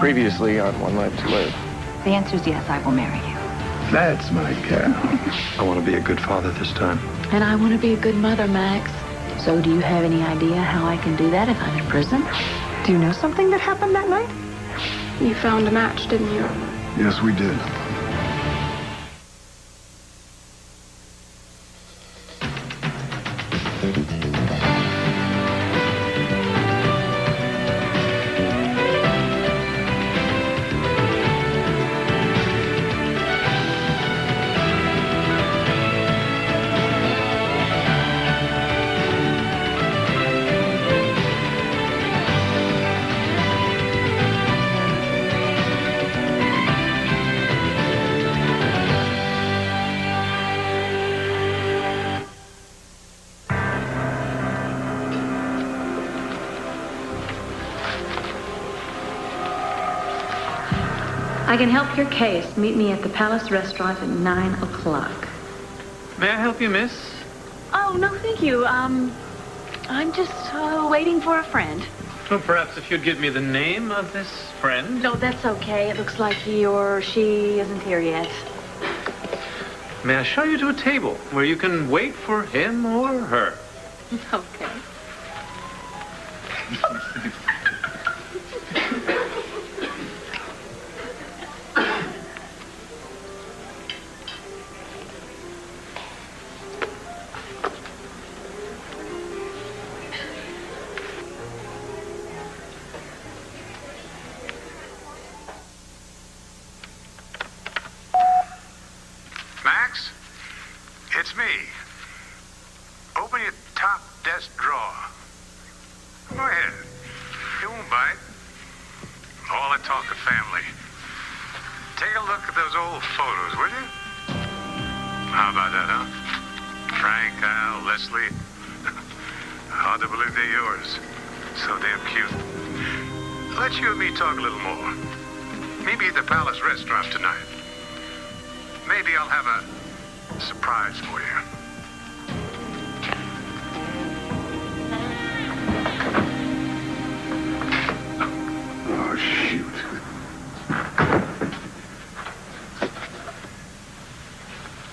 Previously on One Life to Live. The answer is yes, I will marry you. That's my cow. I want to be a good father this time. And I want to be a good mother, Max. So do you have any idea how I can do that if I'm in prison? Do you know something that happened that night? You found a match, didn't you? Yes, we did. I can help your case. Meet me at the Palace Restaurant at 9 o'clock. May I help you, miss? Oh, no, thank you. I'm just waiting for a friend. Well, perhaps if you'd give me the name of this friend. No, that's okay. It looks like he or she isn't here yet. May I show you to a table where you can wait for him or her? Okay. Max, it's me. Open your top desk drawer. Go ahead. It won't bite. All the talk of family. Take a look at those old photos, will you? How about that, huh? Frank, Al, Leslie. Hard to believe they're yours. So damn cute. Let you and me talk a little more. Maybe at the Palace Restaurant tonight. Maybe I'll have a surprise for you. Oh, shoot.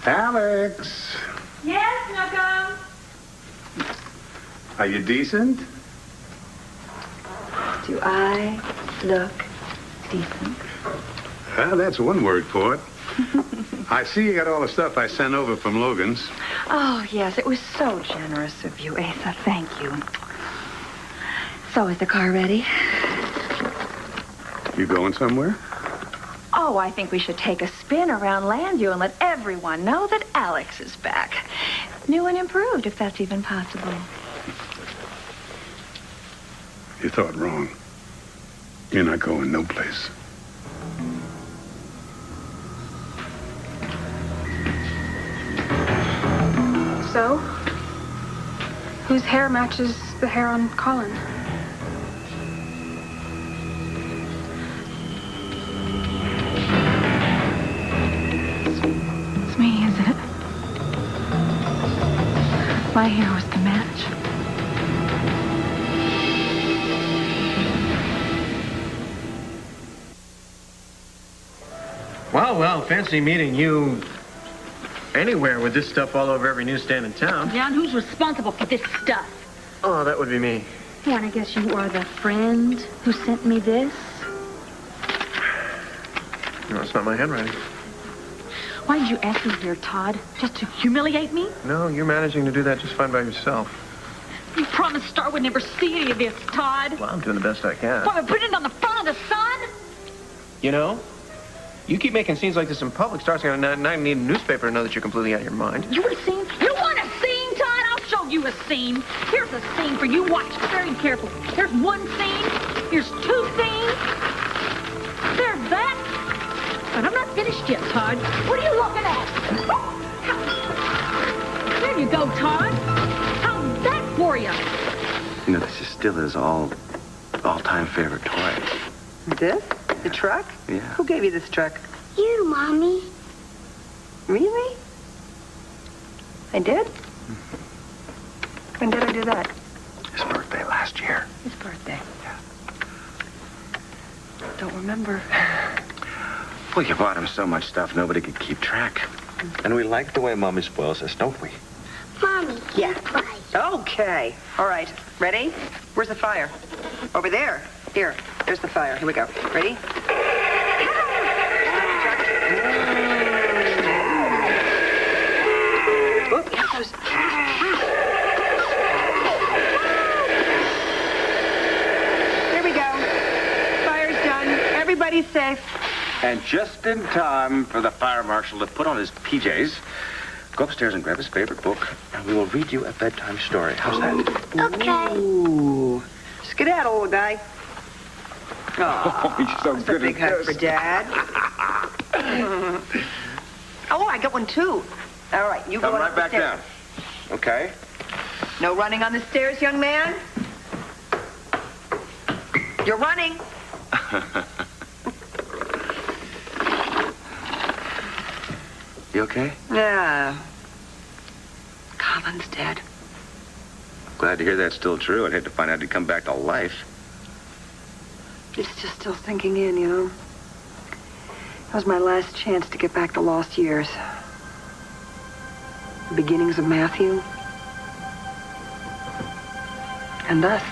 Alex! Yes, Malcolm? Are you decent? Do I look decent? Well, that's one word for it. I see you got all the stuff I sent over from Logan's. Oh, yes, it was so generous of you, Asa. Thank you. So, is the car ready? You going somewhere? Oh, I think we should take a spin around Landview and let everyone know that Alex is back. New and improved, if that's even possible. You thought wrong. You're not going no place. So, whose hair matches the hair on Colin? It's me, isn't it? My hair was the match. Well, fancy meeting you anywhere with this stuff all over every newsstand in town. John, who's responsible for this stuff? Oh, that would be me. Yeah, and I guess you are the friend who sent me this? No, it's not my handwriting. Why did you ask me here, Todd? Just to humiliate me? No, you're managing to do that just fine by yourself. You promised Star would never see any of this, Todd. Well, I'm doing the best I can. What, put it on the front of the Sun? You know, you keep making scenes like this in public, Star's gonna not need a newspaper to know that you're completely out of your mind. You want a scene? You want a scene, Todd? I'll show you a scene. Here's a scene for you. Watch very carefully. There's one scene. Here's two scenes. There's that. But I'm not finished yet, Todd. What are you looking at? There you go, Todd. How's that for you? You know, this is still his all-time favorite toy. This? The truck? Yeah. Who gave you this truck? You, Mommy. Really? I did? When did I do that? His birthday last year. His birthday. Yeah. Don't remember. Well, you bought him so much stuff nobody could keep track. And we like the way Mommy spoils us, don't we? Mommy, Yeah. play. Okay. All right. Ready? Where's the fire? Over there. Here. There's the fire. Here we go. Ready? Oop, here it goes. There we go. Fire's done. Everybody's safe. And just in time for the fire marshal to put on his PJs, go upstairs and grab his favorite book, and we will read you a bedtime story. How's that? Okay. Ooh. Skedaddle, old guy. Oh, he's so That's a good big at hug for this. Dad. Oh, I got one, too. All right, you Come go right up the back stairs. down. Okay? No running on the stairs, young man. You're running. You okay? Yeah. Colin's dead. Glad to hear that's still true. I'd hate to find out he'd come back to life. It's just still sinking in, you know. That was my last chance to get back the lost years. The beginnings of Matthew. And us.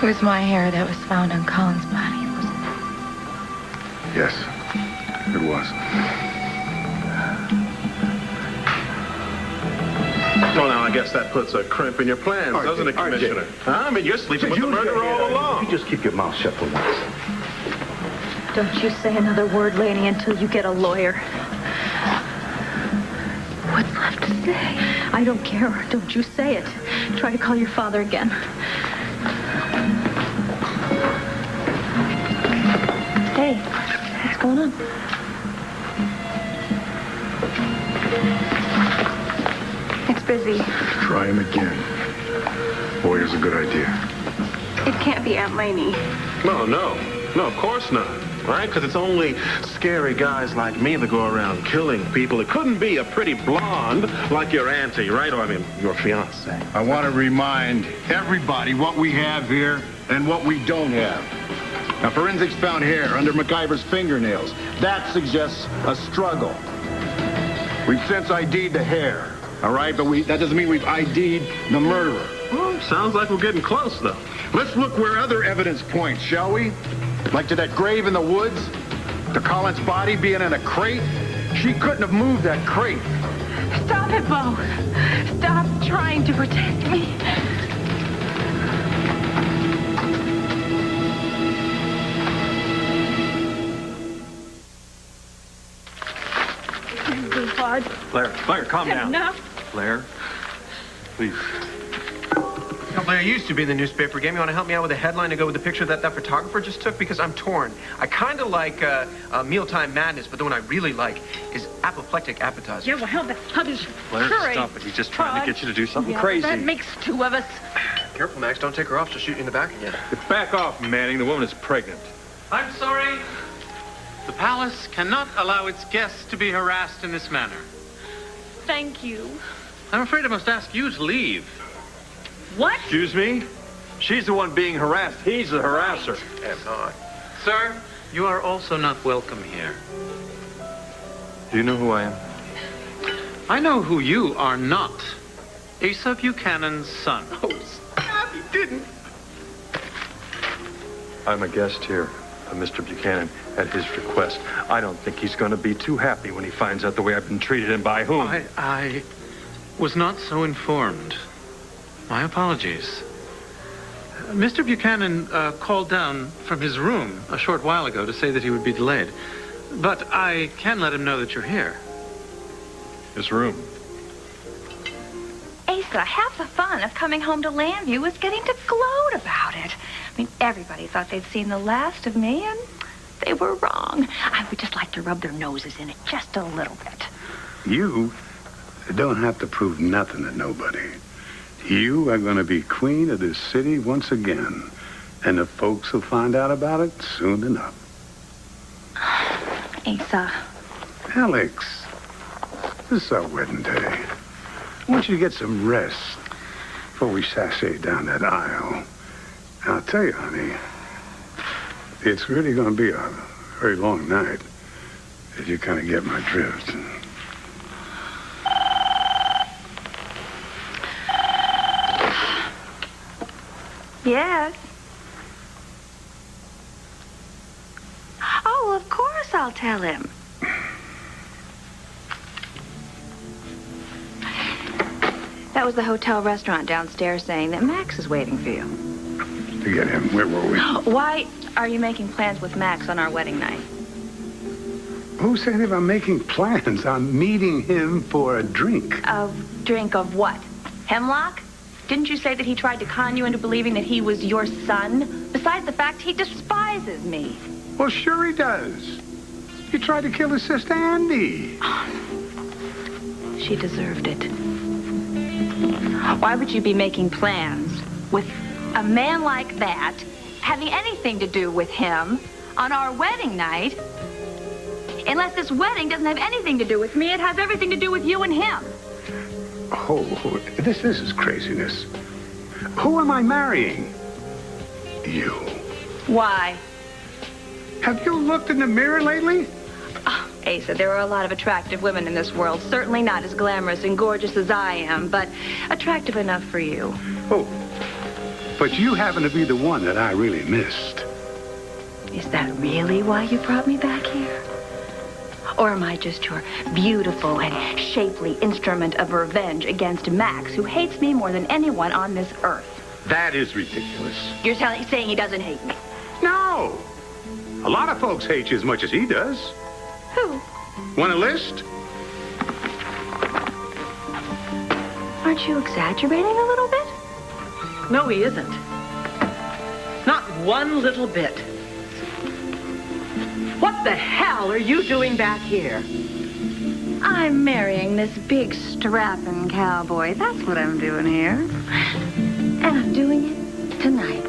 It was my hair that was found on Colin's body, wasn't it? Yes, it was. Well, now, I guess that puts a crimp in your plans, doesn't it, Commissioner? Huh? I mean, you're sleeping with the murderer all along. You just keep your mouth shut for once. Don't you say another word, Laney, until you get a lawyer. What's left to say? I don't care. Don't you say it. Try to call your father again. Hey, what's going on? It's busy. Try him again. Lawyer's a good idea. It can't be Aunt Laney. No, of course not. Right? Because it's only scary guys like me that go around killing people. It couldn't be a pretty blonde like your auntie, right? Or, I mean, your fiance. I want to remind everybody what we have here and what we don't have. Now, forensics found hair under MacIver's fingernails. That suggests a struggle. We've since ID'd the hair, all right? But that doesn't mean we've ID'd the murderer. Well, sounds like we're getting close, though. Let's look where other evidence points, shall we? Like to that grave in the woods? To Colin's body being in a crate? She couldn't have moved that crate. Stop it, Bo. Stop trying to protect me. Blair, calm down. Enough. Blair, please. Now, Blair, you used to be in the newspaper game. You want to help me out with a headline to go with the picture that photographer just took? Because I'm torn. I kind of like Mealtime Madness, but the one I really like is Apoplectic Appetizer. Yeah, well, how does... Blair, Hurry. stop it. He's just trying to get you to do something Yeah, crazy. That makes two of us. Careful, Max. Don't take her off. She'll shoot you in the back again. Back off, Manning. The woman is pregnant. I'm sorry. The palace cannot allow its guests to be harassed in this manner. Thank you. I'm afraid I must ask you to leave. What? Excuse me? She's the one being harassed. He's the harasser. Am not. Sir, you are also not welcome here. Do you know who I am? I know who you are not. Asa Buchanan's son. Oh, stop. You didn't. I'm a guest here of Mr. Buchanan at his request. I don't think he's going to be too happy when he finds out the way I've been treated and by whom. I was not so informed. My apologies. Mr. Buchanan called down from his room a short while ago to say that he would be delayed. But I can let him know that you're here. His room. Asa, half the fun of coming home to Landview was getting to gloat about it. I mean, everybody thought they'd seen the last of me, and they were wrong. I would just like to rub their noses in it just a little bit. You don't have to prove nothing to nobody. You are going to be queen of this city once again. And the folks will find out about it soon enough. Asa. Alex, this is our wedding day. I want you to get some rest. before we sashay down that aisle. And I'll tell you, honey, it's really going to be a very long night if you kind of get my drift. Yes. Oh, of course I'll tell him. That was the hotel restaurant downstairs saying that Max is waiting for you. Forget him. Where were we? Why are you making plans with Max on our wedding night? Who said anything about making plans? I'm meeting him for a drink. A drink of what? Hemlock? Didn't you say that he tried to con you into believing that he was your son? Besides the fact, he despises me. Well, sure he does. He tried to kill his sister Andy. She deserved it. Why would you be making plans with a man like that, having anything to do with him, on our wedding night? Unless this wedding doesn't have anything to do with me, it has everything to do with you and him. Oh, this is craziness. Who am I marrying? You. Why? Have you looked in the mirror lately? Oh, Asa, there are a lot of attractive women in this world. Certainly not as glamorous and gorgeous as I am, but attractive enough for you. Oh, but you happen to be the one that I really missed. Is that really why you brought me back here? Or am I just your beautiful and shapely instrument of revenge against Max, who hates me more than anyone on this earth? That is ridiculous. You're saying he doesn't hate me? No. A lot of folks hate you as much as he does. Who? Want a list? Aren't you exaggerating a little bit? No, he isn't. Not one little bit. What the hell are you doing back here? I'm marrying this big strapping cowboy. That's what I'm doing here. And I'm doing it tonight.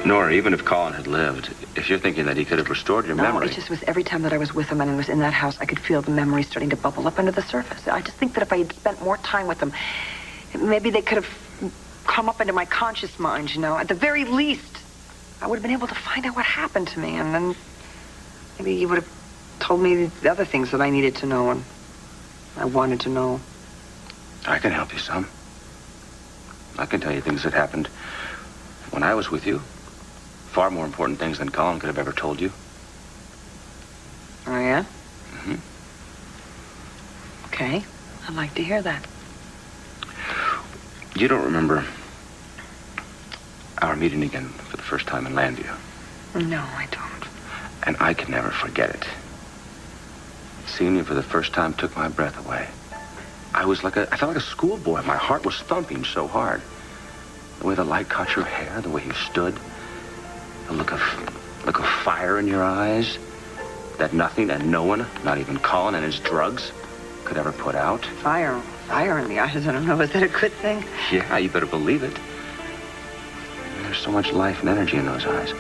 Nora, even if Colin had lived, if you're thinking that he could have restored your memory... No, it just was every time that I was with him and I was in that house, I could feel the memory starting to bubble up under the surface. I just think that if I had spent more time with him, maybe they could have come up into my conscious mind, you know. At the very least, I would have been able to find out what happened to me, and then maybe he would have told me the other things that I needed to know and I wanted to know. I can help you some. I can tell you things that happened when I was with you. Far more important things than Colin could have ever told you. Oh, yeah? Mm-hmm. Okay. I'd like to hear that. You don't remember our meeting again for the first time in Landview? No, I don't. And I can never forget it. Seeing you for the first time took my breath away. I felt like a schoolboy. My heart was thumping so hard. The way the light caught your hair, the way you stood, the look of fire in your eyes that nothing and no one, not even Colin and his drugs, could ever put out. Fire in the eyes. I don't know. Is that a good thing? Yeah, you better believe it. There's so much life and energy in those eyes.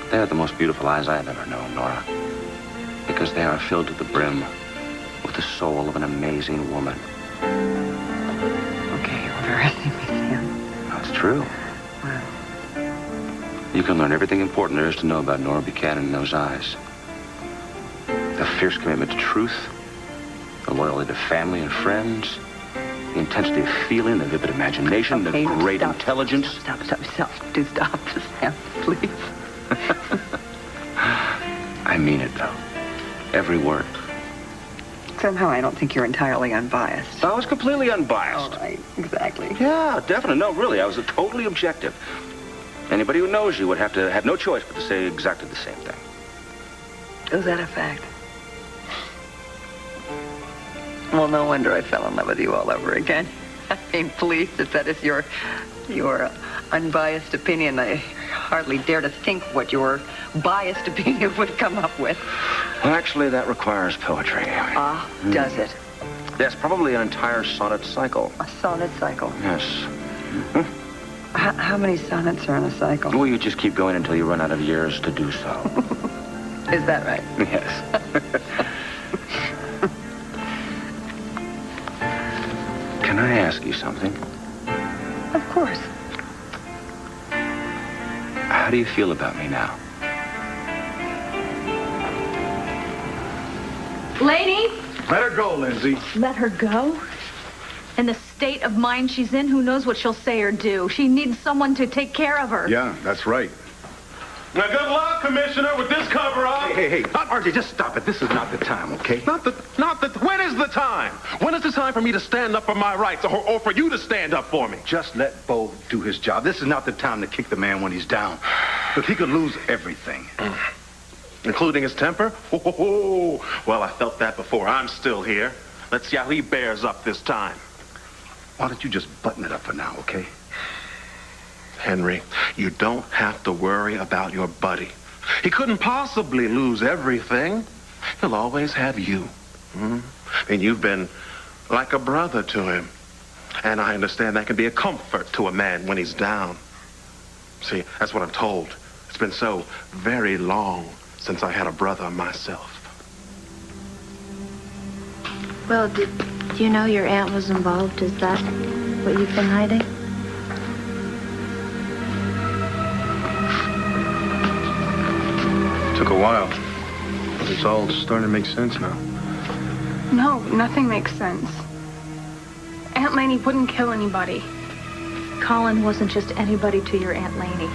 They are the most beautiful eyes I have ever known, Nora. Because they are filled to the brim with the soul of an amazing woman. Okay, you're embarrassing me, Sam. That's true. Wow. You can learn everything important there is to know about Nora Buchanan in those eyes. The fierce commitment to truth, the loyalty to family and friends, the intensity of feeling, the vivid imagination, okay, the great stop, intelligence. Stop. Do stop, Sam, please. I mean it, though. Every word. Somehow I don't think you're entirely unbiased. I was completely unbiased. All right, exactly. Yeah, definitely. No, really, I was totally objective. Anybody who knows you would have to have no choice but to say exactly the same thing. Is that a fact? Well, no wonder I fell in love with you all over again. I mean, please, if that is your unbiased opinion, I hardly dare to think what your biased opinion would come up with. Actually, that requires poetry. Does it? Yes, probably an entire sonnet cycle. A sonnet cycle? Yes. Mm-hmm. How many sonnets are in a cycle? Well, you just keep going until you run out of years to do so. Is that right? Yes. ask you something? Of course. How do you feel about me now? Lady? Let her go, Lindsay. Let her go? In the state of mind she's in, who knows what she'll say or do? She needs someone to take care of her. Yeah, that's right. Now, good luck, Commissioner, with this cover-up. Hey, Archie, just stop it. This is not the time, okay? When is the time? When is the time for me to stand up for my rights or for you to stand up for me? Just let Bo do his job. This is not the time to kick the man when he's down. Look, he could lose everything. Including his temper? Oh, well, I felt that before. I'm still here. Let's see how he bears up this time. Why don't you just button it up for now, okay? Henry, you don't have to worry about your buddy. He couldn't possibly lose everything. He'll always have you. And you've been like a brother to him. And I understand that can be a comfort to a man when he's down. See, that's what I'm told. It's been so very long since I had a brother myself. Well, do you know your aunt was involved? Is that what you've been hiding? Took a while, but it's all starting to make sense now. No, nothing makes sense. Aunt Laney wouldn't kill anybody. Colin wasn't just anybody to your Aunt Laney.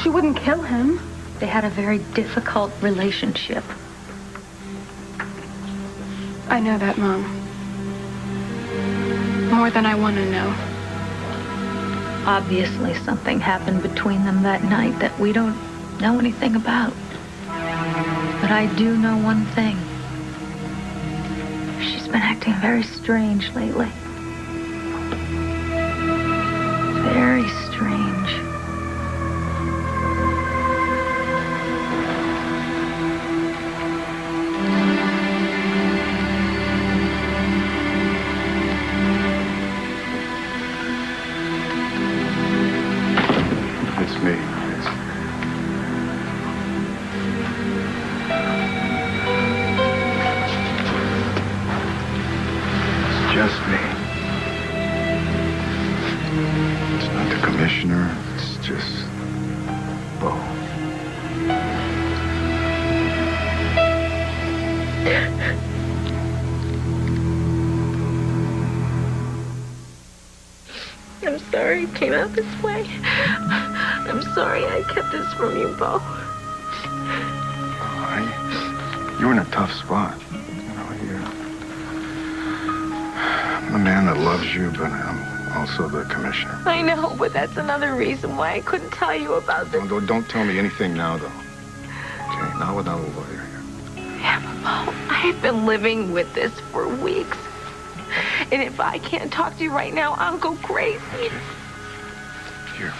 She wouldn't kill him. They had a very difficult relationship. I know that, Mom. More than I want to know. Obviously, something happened between them that night that we don't know anything about. But I do know one thing. She's been acting very strange lately. Very strange. It's me. It's just me. It's not the commissioner. It's just Bo. I'm sorry it came out this way. I'm sorry I kept this from you, Bo. You're in a tough spot. You know, I'm the man that loves you, but I'm also the commissioner. I know, but that's another reason why I couldn't tell you about this. Don't tell me anything now, though. Okay, not without a lawyer here. Yeah, but Bo, I've been living with this for weeks. And if I can't talk to you right now, I'll go crazy. Okay. Here.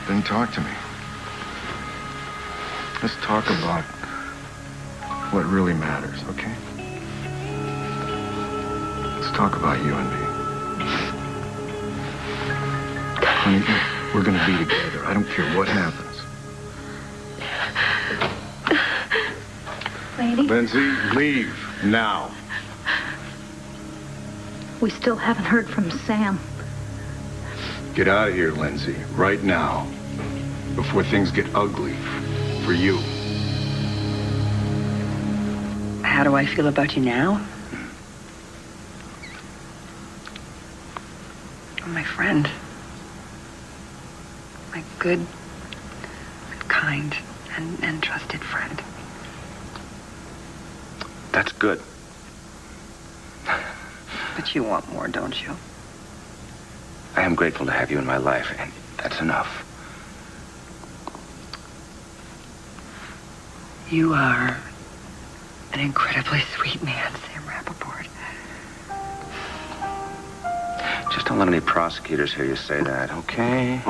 Then talk to me. Let's talk about what really matters, okay? Let's talk about you and me. Honey, we're gonna be together. I don't care what happens. Lady? Lindsay, leave now. We still haven't heard from Sam. Get out of here, Lindsay, right now, before things get ugly for you. How do I feel about you now? You're my friend. My good, kind, and trusted friend. That's good. But you want more, don't you? I am grateful to have you in my life, and that's enough. You are an incredibly sweet man, Sam Rappaport. Just don't let any prosecutors hear you say that, okay?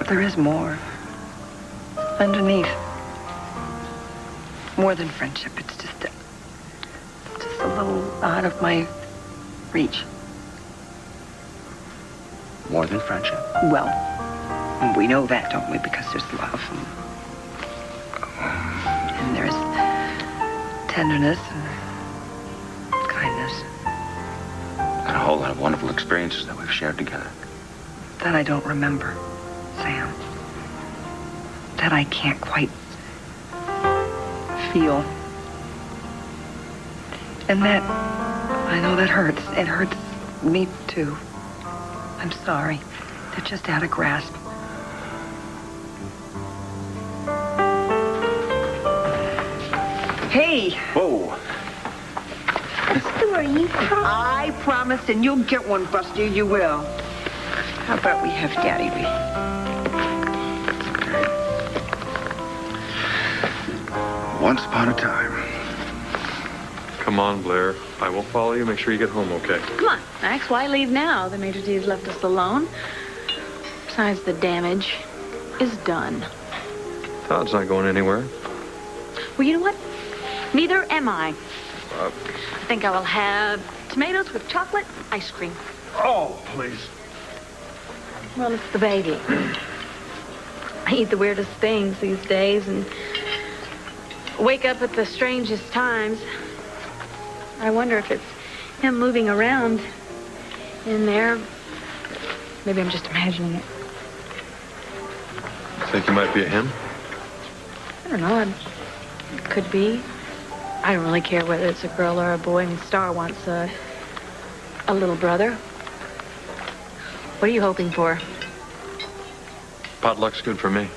There is more. Underneath. More than friendship. It's just a little out of my reach. More than friendship? Well, we know that, don't we? Because there's love. And there's tenderness and kindness. whole lot of wonderful experiences that we've shared together. That I don't remember, Sam. That I can't quite feel. And that, I know that hurts. It hurts me, too. I'm sorry. They're just out of grasp. Hey! Whoa! Buster, you promised. I promised, and you'll get one, Buster. You will. How about we have Daddy be? Once upon a time. Come on, Blair. I will follow you. Make sure you get home okay. Come on, Max. Why leave now? The Major D's left us alone. Besides, the damage is done. Todd's not going anywhere. Well, you know what? Neither am I. I think I will have tomatoes with chocolate ice cream. Oh, please. Well, it's the baby. I eat the weirdest things these days and wake up at the strangest times. I wonder if it's him moving around in there. Maybe I'm just imagining it. Think you might be a him? I don't know. It could be. I don't really care whether it's a girl or a boy. I mean, Star wants a little brother. What are you hoping for? Potluck's good for me.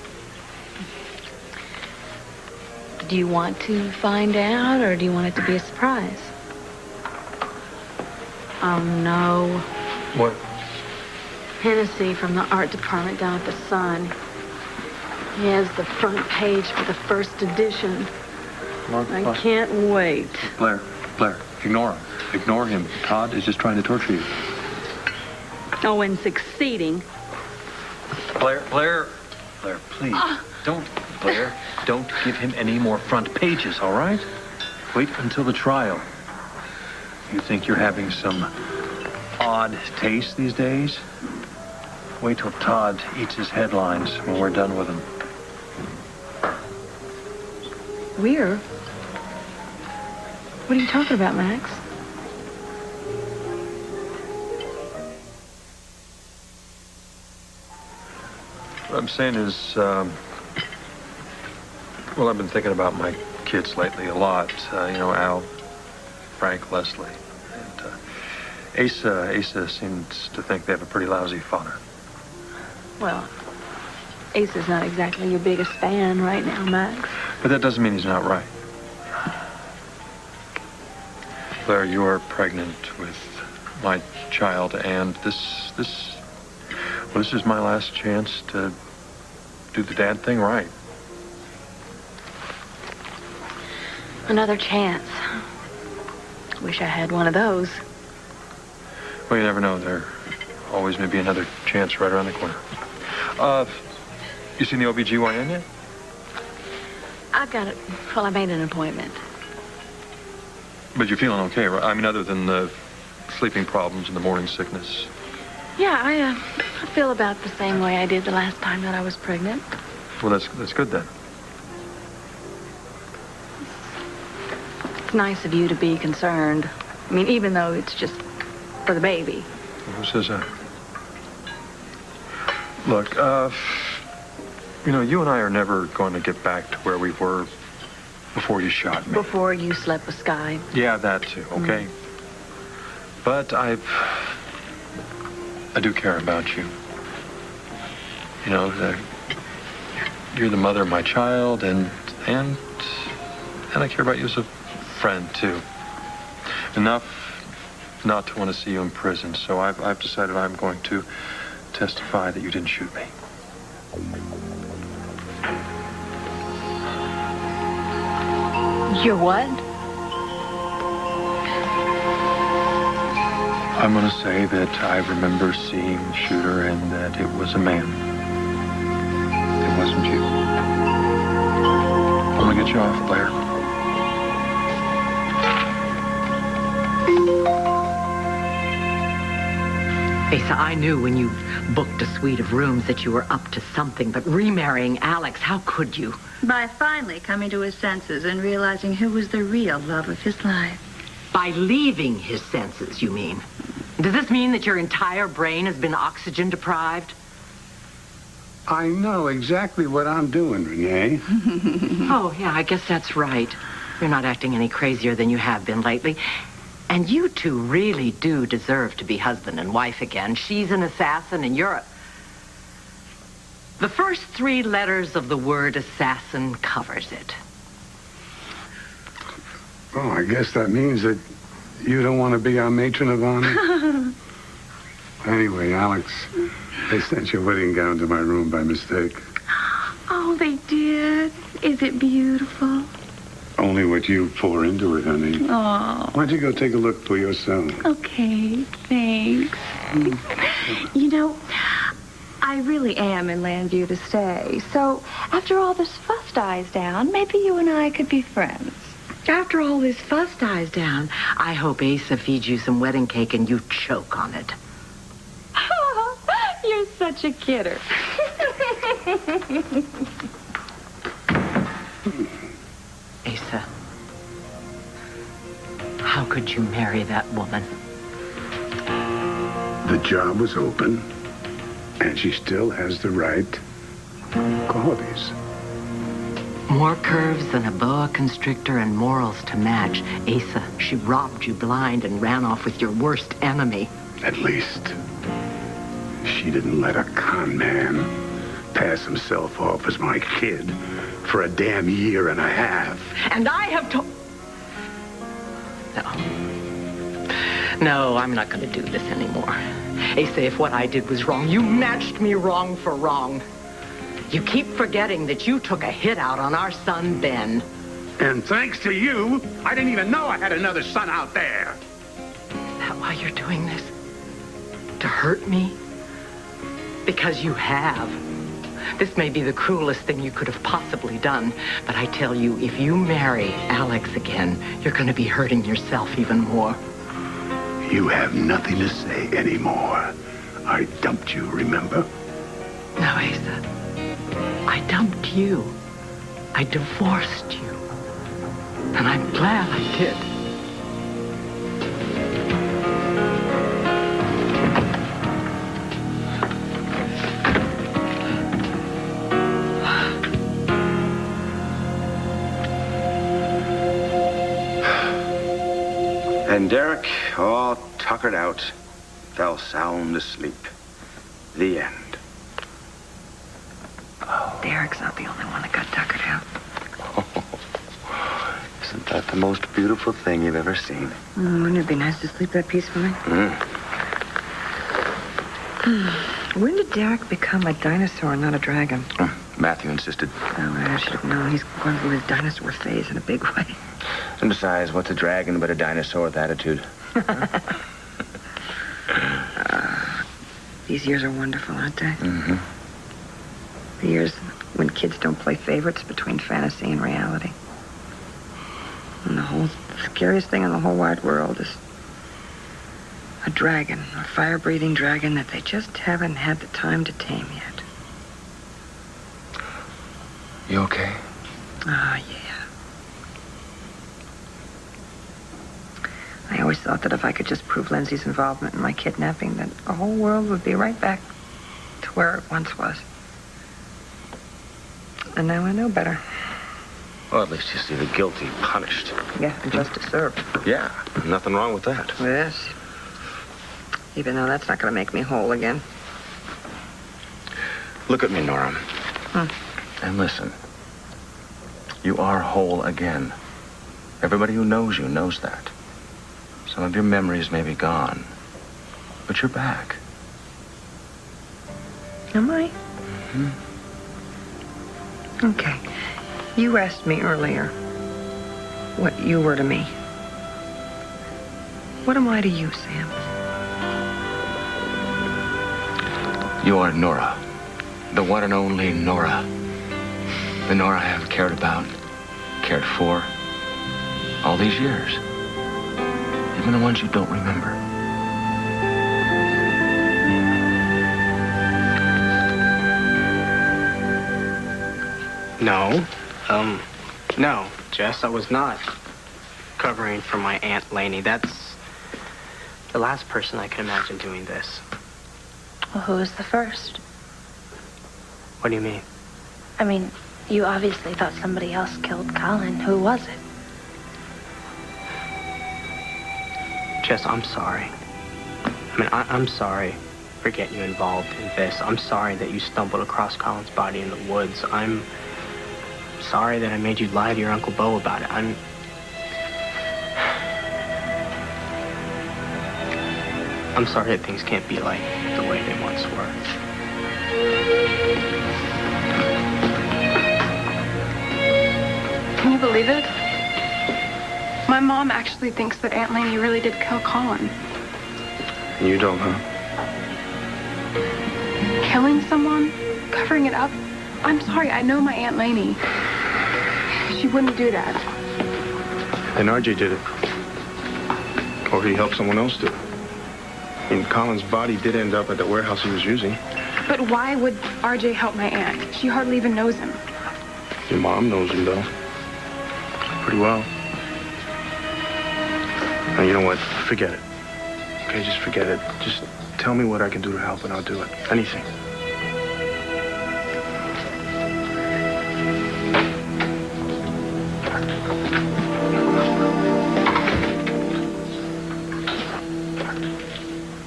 Do you want to find out, or do you want it to be a surprise? Oh, no. What? Hennessy from the art department down at the Sun. He has the front page for the first edition. I can't wait. Blair, ignore him. Ignore him. Todd is just trying to torture you. Oh, and succeeding. Blair, please. Blair, don't give him any more front pages, all right? Wait until the trial. You think you're having some odd taste these days? Wait till Todd eats his headlines when we're done with him. We're? What are you talking about, Max? What I'm saying is, well, I've been thinking about my kids lately a lot. Al, Frank, Leslie. And Asa seems to think they have a pretty lousy father. Well, Asa's not exactly your biggest fan right now, Max. But that doesn't mean he's not right. Blair, you are pregnant with my child, and this is my last chance to do the dad thing right. Another chance. Wish I had one of those. Well, you never know. There always may be another chance right around the corner. You seen the OBGYN yet? I got it. Well, I made an appointment. But you're feeling okay, right? I mean, other than the sleeping problems and the morning sickness. Yeah, I feel about the same way I did the last time that I was pregnant. Well, that's good then. It's nice of you to be concerned. I mean, even though it's just for the baby. Who says that? Look, you and I are never going to get back to where we were before you shot me. Before you slept with Sky. Yeah, that too, okay? But I do care about you. You're the mother of my child, and I care about you as a friend, too. Enough not to want to see you in prison, so I've decided I'm going to testify that you didn't shoot me. You're what? I'm going to say that I remember seeing the shooter and that it was a man. It wasn't you. I'm going to get you off, Blair. Asa, I knew when you booked a suite of rooms that you were up to something, but remarrying Alex, how could you? By finally coming to his senses and realizing who was the real love of his life. By leaving his senses, you mean? Does this mean that your entire brain has been oxygen deprived? I know exactly what I'm doing, Renee. Oh, yeah, I guess that's right. You're not acting any crazier than you have been lately. And you two really do deserve to be husband and wife again. She's an assassin and you're a... The first 3 letters of the word assassin covers it. Oh, I guess that means that you don't want to be our matron of honor? Anyway, Alex, they sent your wedding gown to my room by mistake. Oh, they did. Is it beautiful? Only what you pour into it, honey. Oh. Why don't you go take a look for yourself? Okay, thanks. You know, I really am in Landview to stay. So after all this fuss dies down, maybe you and I could be friends. After all this fuss dies down, I hope Asa feeds you some wedding cake and you choke on it. You're such a kidder. Asa, how could you marry that woman? The job was open, and she still has the right qualities. More curves than a boa constrictor and morals to match. Asa, she robbed you blind and ran off with your worst enemy. At least, she didn't let a con man pass himself off as my kid for a damn year and a half. And I have told... No, I'm not going to do this anymore. Asa, if what I did was wrong, you matched me wrong for wrong. You keep forgetting that you took a hit out on our son, Ben. And thanks to you, I didn't even know I had another son out there. Is that why you're doing this? To hurt me? Because you have. This may be the cruelest thing you could have possibly done, but I tell you, if you marry Alex again, you're going to be hurting yourself even more. You have nothing to say anymore. I dumped you, remember? No, Asa. I dumped you. I divorced you. And I'm glad I did. And Derek, all tuckered out, fell sound asleep. The end. Derek's not the only one that got tuckered out. Isn't that the most beautiful thing you've ever seen? Wouldn't it be nice to sleep that peacefully? When did Derek become a dinosaur and not a dragon? Matthew insisted. Oh, I should have known. He's going through his dinosaur phase in a big way. And besides, what's a dragon but a dinosaur with attitude? These years are wonderful, aren't they? Mm-hmm. The years when kids don't play favorites between fantasy and reality. And the scariest thing in the whole wide world is a dragon, a fire-breathing dragon that they just haven't had the time to tame yet. You okay? Ah, yeah. I always thought that if I could just prove Lindsay's involvement in my kidnapping, that the whole world would be right back to where it once was. And now I know better. Well, at least you see the guilty punished. Yeah, and justice served. Yeah, nothing wrong with that. Yes. Even though that's not going to make me whole again. Look at me, Nora. And listen. You are whole again. Everybody who knows you knows that. Some of your memories may be gone, but you're back. Am I? Okay. You asked me earlier what you were to me. What am I to you, Sam? You are Nora. The one and only Nora. The Nora I have cared about, cared for, all these years. Even the ones you don't remember. No, Jess, I was not covering for my Aunt Laney. That's the last person I could imagine doing this. Well, who was the first? What do you mean? I mean, you obviously thought somebody else killed Colin. Who was it? Jess, I'm sorry. I mean, I'm sorry for getting you involved in this. I'm sorry that you stumbled across Colin's body in the woods. I'm sorry that I made you lie to your Uncle Bo about it. I'm sorry that things can't be like the way they once were. Can you believe it? My mom actually thinks that Aunt Lainey really did kill Colin. And you don't, huh? Killing someone? Covering it up? I'm sorry, I know my Aunt Lainey. She wouldn't do that. Then RJ did it. Or he helped someone else do it. And Colin's body did end up at the warehouse he was using. But why would RJ help my aunt? She hardly even knows him. Your mom knows him, though. Pretty well. Now, you know what? Forget it. Okay, just forget it. Just tell me what I can do to help, and I'll do it. Anything.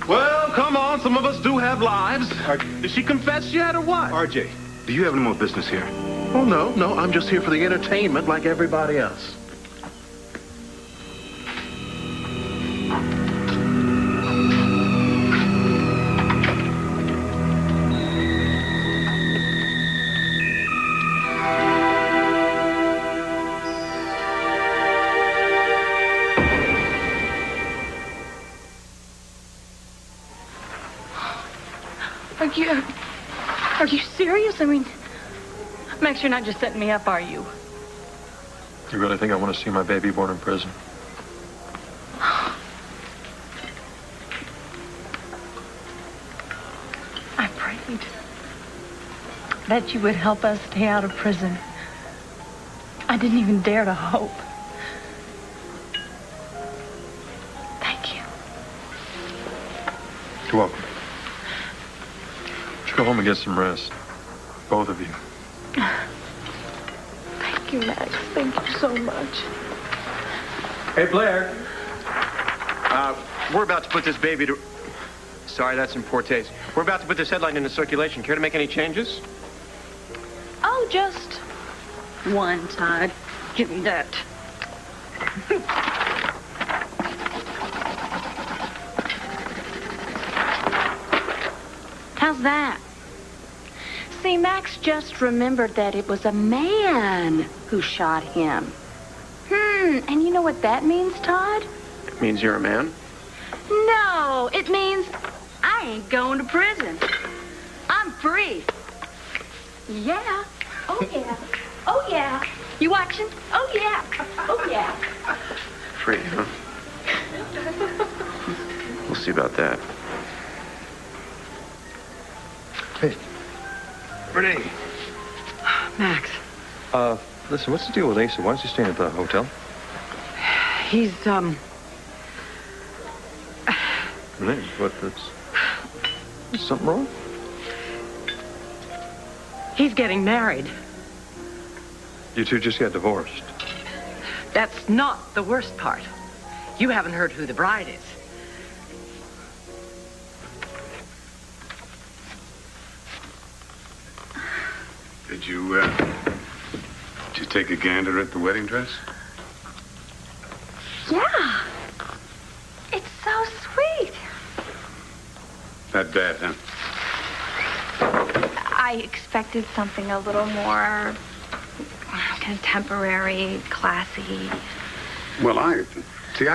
Well, come on. Some of us do have lives. Did she confess yet or what? RJ, do you have any more business here? Oh, no. I'm just here for the entertainment like everybody else. Are you serious? I mean, Max, you're not just setting me up, are you? You really think I want to see my baby born in prison? I prayed that you would help us stay out of prison. I didn't even dare to hope. Thank you. You're welcome. Go home and get some rest. Both of you. Thank you, Max. Thank you so much. Hey, Blair. We're about to put this baby to... Sorry, that's in poor taste. We're about to put this headline into circulation. Care to make any changes? Oh, just one, Todd. Give me that. How's that? See, Max just remembered that it was a man who shot him. And you know what that means, Todd? It means you're a man? No, it means I ain't going to prison. I'm free. Yeah. Oh, yeah. Oh, yeah. You watching? Oh, yeah. Oh, yeah. Free, huh? We'll see about that. Hey. Renee. Max. Listen, what's the deal with Asa? Why is he staying at the hotel? He's, Renee, is something wrong? He's getting married. You two just got divorced. That's not the worst part. You haven't heard who the bride is. Did you take a gander at the wedding dress? Yeah. It's so sweet. Not bad, huh? I expected something a little more contemporary, classy. Well, I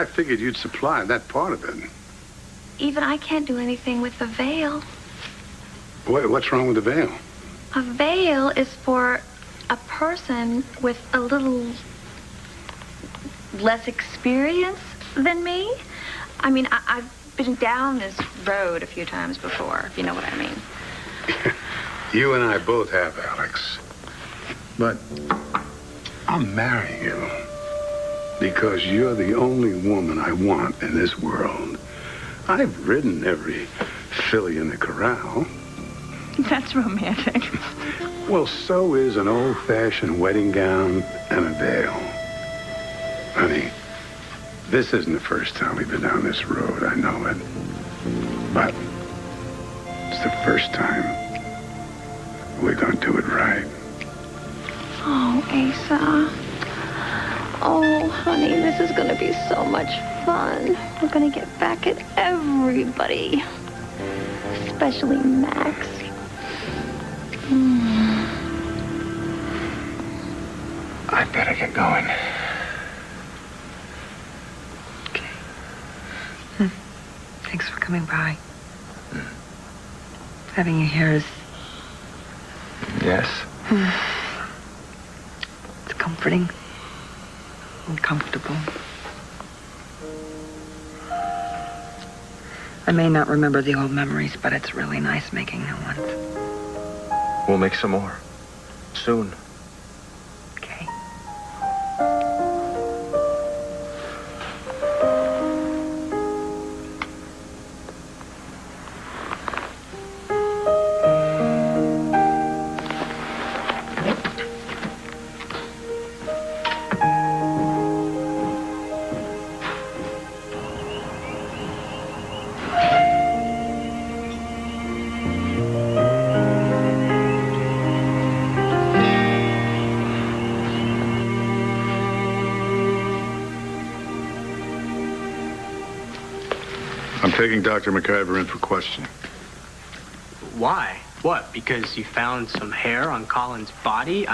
figured you'd supply that part of it. Even I can't do anything with the veil. What's wrong with the veil? A veil is for a person with a little less experience than me. I mean, I've been down this road a few times before, if you know what I mean. You and I both have, Alex. But I'm marrying you because you're the only woman I want in this world. I've ridden every filly in the corral. That's romantic. Well, so is an old-fashioned wedding gown and a veil. Honey, this isn't the first time we've been down this road, I know it. But it's the first time we're gonna do it right. Oh, Asa. Oh, honey, this is gonna be so much fun. We're gonna get back at everybody. Especially Max. I better get going. Thanks for coming by. Having you here is... Yes? It's comforting and comfortable. I may not remember the old memories, but it's really nice making new ones. We'll make some more. Soon. Okay. I'm taking Dr. McIver in for questioning. Why? What? Because you found some hair on Colin's body?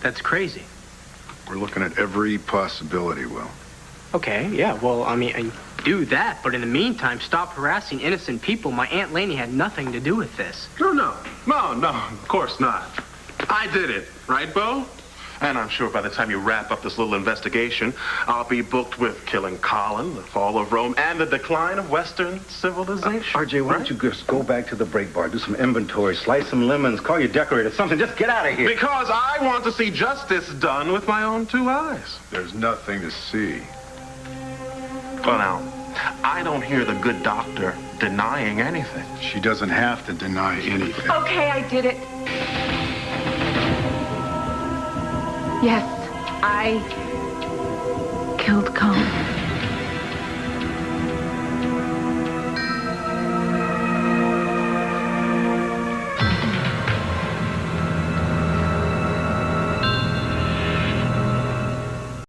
That's crazy. We're looking at every possibility, Will. Okay, yeah, well, I mean, I do that, but in the meantime, stop harassing innocent people. My Aunt Laney had nothing to do with this. No, of course not. I did it, right, Bo? And I'm sure by the time you wrap up this little investigation, I'll be booked with killing Colin, the fall of Rome, and the decline of Western civilization. RJ, why don't you just go back to the break bar, do some inventory, slice some lemons, call your decorator, something. Just get out of here. Because I want to see justice done with my own two eyes. There's nothing to see. Well, now, I don't hear the good doctor denying anything. She doesn't have to deny anything. Okay, I did it. Yes, I killed Colin.